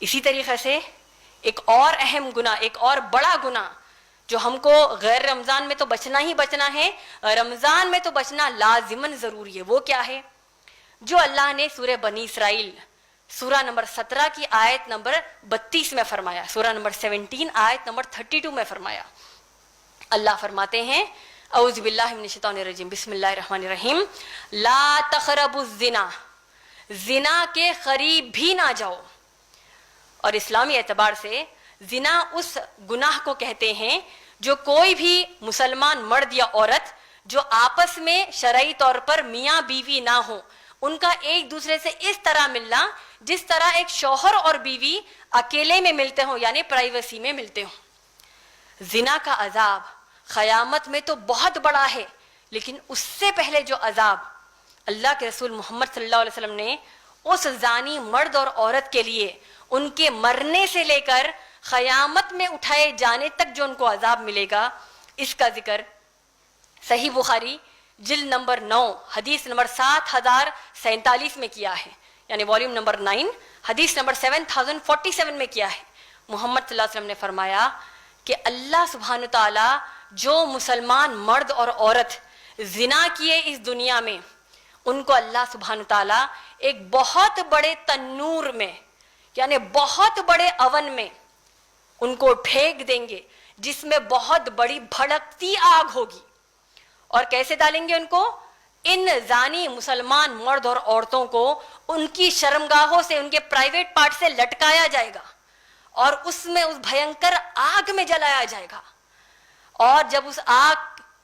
اسی طریقے سے ایک اور اہم گناہ، ایک اور بڑا گناہ جو ہم کو غیر رمضان میں تو بچنا ہی بچنا ہے، رمضان میں تو بچنا لازماً ضروری ہے، وہ کیا ہے؟ جو اللہ نے سورہ بنی اسرائیل سورہ نمبر 17 کی آیت نمبر 32 میں فرمایا، سورہ نمبر 17 آیت نمبر 32 میں فرمایا. اللہ فرماتے ہیں اعوذ باللہ من الشیطان الرجیم بسم اللہ الرحمن الرحیم لا تقربوا الزنا، زنا کے قریب بھی نہ جاؤ. اور اسلامی اعتبار سے زنا اس گناہ کو کہتے ہیں جو کوئی بھی مسلمان مرد یا عورت جو آپس میں شرعی طور پر میاں بیوی نہ ہو، ان کا ایک دوسرے سے اس طرح ملنا جس طرح ایک شوہر اور بیوی اکیلے میں ملتے ہوں، یعنی پرائیویسی میں ملتے ہوں. زنا کا عذاب قیامت میں تو بہت بڑا ہے، لیکن اس سے پہلے جو عذاب اللہ کے رسول محمد صلی اللہ علیہ وسلم نے اس زانی مرد اور عورت کے لیے ان کے مرنے سے لے کر قیامت میں اٹھائے جانے تک جو ان کو عذاب ملے گا، اس کا ذکر صحیح بخاری جلد نمبر 9 حدیث نمبر 7047 میں کیا ہے، یعنی والیوم نمبر 9 حدیث نمبر 7047 میں کیا ہے. محمد صلی اللہ علیہ وسلم نے فرمایا کہ اللہ سبحانہ تعالیٰ جو مسلمان مرد اور عورت زنا کیے اس دنیا میں، ان کو اللہ سبحانہ تعالیٰ ایک بہت بڑے تنور میں، یعنی بہت بڑے اون میں ان کو پھینک دیں گے، جس میں بہت بڑی بھڑکتی آگ ہوگی. اور کیسے ڈالیں گے ان کو؟ ان زانی مسلمان مرد اور عورتوں کو ان کی شرمگاہوں سے، ان کے پرائیویٹ پارٹ سے لٹکایا جائے گا اور اس میں اس بھینکر آگ میں جلایا جائے گا. اور جب اس آگ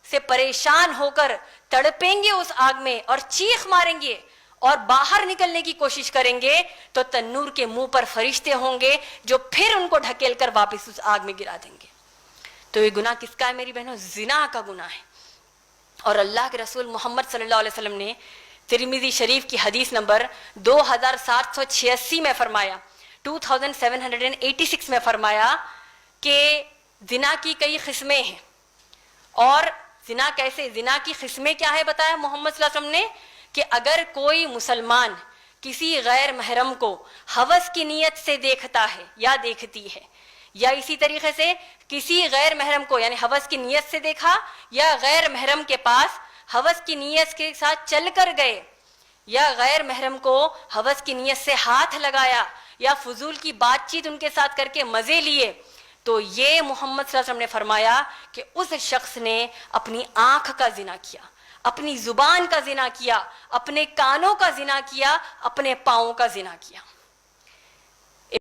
سے پریشان ہو کر تڑپیں گے اس آگ میں اور چیخ ماریں گے اور باہر نکلنے کی کوشش کریں گے، تو تنور کے منہ پر فرشتے ہوں گے جو پھر ان کو ڈھکیل کر واپس اس آگ میں گرا دیں گے. تو یہ گناہ کس کا ہے میری بہنوں؟ زنا کا گناہ ہے. اور اللہ کے رسول محمد صلی اللہ علیہ وسلم نے ترمذی شریف کی حدیث نمبر 2786 میں فرمایا، 2786 میں فرمایا کہ زنا کی کئی قسمیں ہیں. اور زنا کیسے، زنا کی قسمیں کیا ہے بتایا محمد صلی اللہ علیہ وسلم نے کہ اگر کوئی مسلمان کسی غیر محرم کو ہوس کی نیت سے دیکھتا ہے یا دیکھتی ہے، یا اسی طریقے سے کسی غیر محرم کو یعنی ہوس کی نیت سے دیکھا، یا غیر محرم کے پاس ہوس کی نیت کے ساتھ چل کر گئے، یا غیر محرم کو ہوس کی نیت سے ہاتھ لگایا، یا فضول کی بات چیت ان کے ساتھ کر کے مزے لیے، تو یہ محمد صلی اللہ علیہ وسلم نے فرمایا کہ اس شخص نے اپنی آنکھ کا زنا کیا، اپنی زبان کا زنا کیا، اپنے کانوں کا زنا کیا، اپنے پاؤں کا زنا کیا.